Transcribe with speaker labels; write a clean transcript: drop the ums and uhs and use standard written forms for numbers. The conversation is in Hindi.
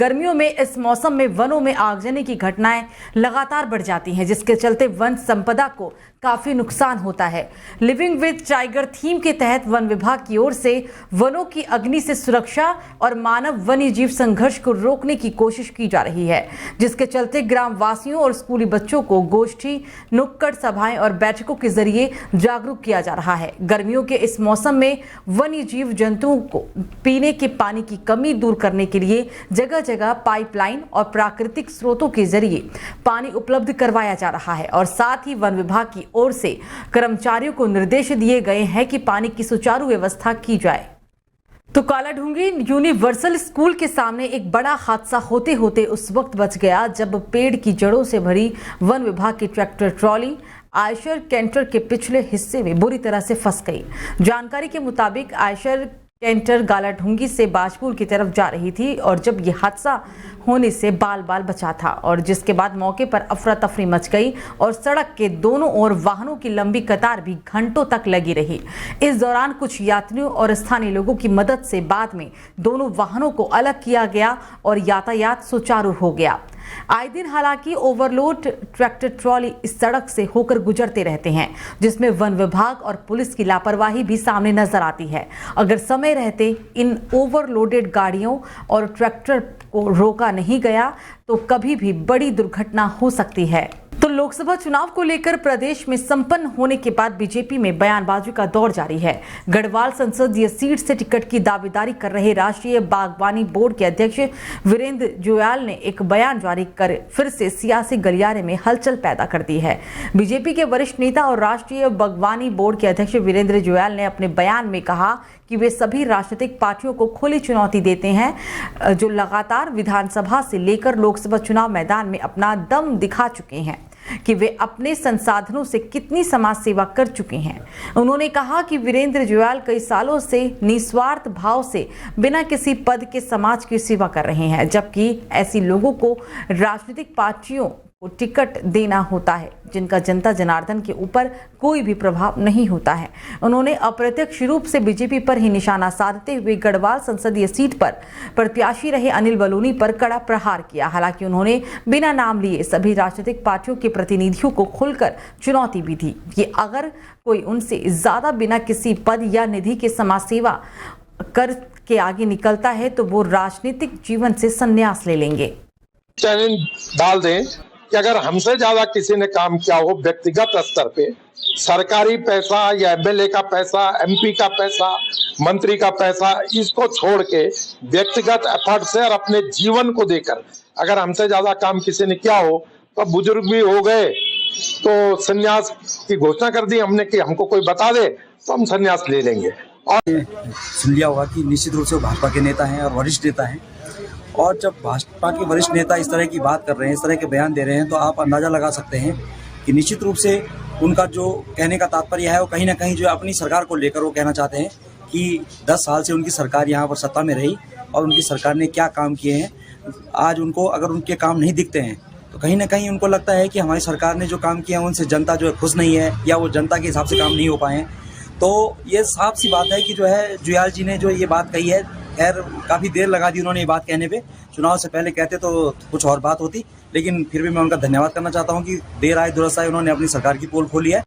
Speaker 1: गर्मियों में इस मौसम में वनों में आगजनी की घटनाएं लगातार बढ़ जाती हैं, जिसके चलते वन संपदा को काफी नुकसान होता है। लिविंग विद टाइगर थीम के तहत वन विभाग की ओर से वनों की अग्नि से सुरक्षा और मानव वन्य जीव संघर्ष को रोकने की कोशिश की जा रही है, जिसके चलते ग्राम वासियों और स्कूली बच्चों को गोष्ठी, नुक्कड़ सभाएं और बैठकों के जरिए जागरूक किया जा रहा है। गर्मियों के इस मौसम में वन्य जीव जंतुओं को पीने के पानी की कमी दूर करने के लिए जगह जगह पाइपलाइन और प्राकृतिक स्रोतों के जरिए पानी उपलब्ध करवाया जा रहा है और साथ ही वन विभाग की ओर से कर्मचारियों को निर्देश दिए गए हैं कि पानी की सुचारू व्यवस्था की जाए। तो कालाढूंगी यूनिवर्सल स्कूल के सामने एक बड़ा हादसा होते होते उस वक्त बच गया जब पेड़ की जड़ों से भरी वन विभाग की ट्रैक्टर ट्रॉली आयशर कैंटर के पिछले हिस्से में बुरी तरह से फंस गई। जानकारी के मुताबिक आयशर कैंटर कालाढूंगी से बाजपुर की तरफ जा रही थी और जब यह हादसा होने से बाल बाल बचा था और जिसके बाद मौके पर अफरा तफरी मच गई और सड़क के दोनों ओर वाहनों की लंबी कतार भी घंटों तक लगी रही। इस दौरान कुछ यात्रियों और स्थानीय लोगों की मदद से बाद में दोनों वाहनों को अलग किया गया और यातायात सुचारू हो गया। आए दिन हालांकि ओवरलोड ट्रैक्टर ट्रॉली इस सड़क से होकर गुजरते रहते हैं, जिसमें वन विभाग और पुलिस की लापरवाही भी सामने नजर आती है। अगर समय रहते इन ओवरलोडेड गाड़ियों और ट्रैक्टर को रोका नहीं गया तो कभी भी बड़ी दुर्घटना हो सकती है। तो लोकसभा चुनाव को लेकर प्रदेश में संपन्न होने के बाद बीजेपी में बयानबाजी का दौर जारी है। गढ़वाल संसदीय सीट से टिकट की दावेदारी कर रहे राष्ट्रीय बागवानी बोर्ड के अध्यक्ष वीरेंद्र जुयाल ने एक बयान जारी कर फिर से सियासी गलियारे में हलचल पैदा कर दी है। बीजेपी के वरिष्ठ नेता और राष्ट्रीय बागवानी बोर्ड के अध्यक्ष वीरेंद्र जुयाल ने अपने बयान में कहा कि वे सभी राजनीतिक पार्टियों को खुली चुनौती देते हैं जो लगातार विधानसभा से लेकर लोकसभा चुनाव मैदान में अपना दम दिखा चुके हैं कि वे अपने संसाधनों से कितनी समाज सेवा कर चुके हैं। उन्होंने कहा कि वीरेंद्र जुयाल कई सालों से निस्वार्थ भाव से बिना किसी पद के समाज की सेवा कर रहे हैं, जबकि ऐसी लोगों को राजनीतिक पार्टियों को टिकट देना होता है जिनका जनता जनार्दन के ऊपर कोई भी प्रभाव नहीं होता है। उन्होंने अप्रत्यक्ष रूप से बीजेपी पर ही निशाना साधते हुए गढ़वाल संसदीय सीट पर प्रत्याशी रहे अनिल बलूनी पर कड़ा प्रहार किया। हालांकि उन्होंने बिना नाम लिए सभी राजनीतिक पार्टियों के प्रतिनिधियों को खुलकर चुनौती भी दी कि अगर कोई उनसे ज्यादा बिना किसी पद या निधि के समाज सेवा कर के आगे निकलता है तो वो राजनीतिक जीवन से संन्यास ले लेंगे।
Speaker 2: चैलेंज डाल दें कि अगर हमसे ज्यादा किसी ने काम किया हो व्यक्तिगत स्तर पे, सरकारी पैसा या एमएलए का पैसा, एमपी का पैसा, मंत्री का पैसा, इसको छोड़ के व्यक्तिगत एफर्ट से और अपने जीवन को देकर अगर हमसे ज्यादा काम किसी ने किया हो तो बुजुर्ग भी हो गए तो संन्यास की घोषणा कर दी हमने कि हमको कोई बता दे तो हम संन्यास ले लेंगे।
Speaker 3: और सुन लिया होगा कि निश्चित रूप से वो भाजपा के नेता हैं और वरिष्ठ नेता हैं, और जब भाजपा के वरिष्ठ नेता इस तरह की बात कर रहे हैं, इस तरह के बयान दे रहे हैं, तो आप अंदाज़ा लगा सकते हैं कि निश्चित रूप से उनका जो कहने का तात्पर्य है वो कहीं ना कहीं जो अपनी सरकार को लेकर वो कहना चाहते हैं कि 10 साल से उनकी सरकार यहाँ पर सत्ता में रही और उनकी सरकार ने क्या काम किए हैं। आज उनको अगर उनके काम नहीं दिखते हैं तो कहीं ना कहीं उनको लगता है कि हमारी सरकार ने जो काम किया उनसे जनता जो है खुश नहीं है या वो जनता के हिसाब से काम नहीं हो पाए हैं। तो ये साफ सी बात है कि जो है जुयाल जी ने जो ये बात कही है, खैर काफ़ी देर लगा दी उन्होंने ये बात कहने पे। चुनाव से पहले कहते तो कुछ और बात होती, लेकिन फिर भी मैं उनका धन्यवाद करना चाहता हूँ कि देर आए दुरुस्त आए, उन्होंने अपनी सरकार की पोल खोली है।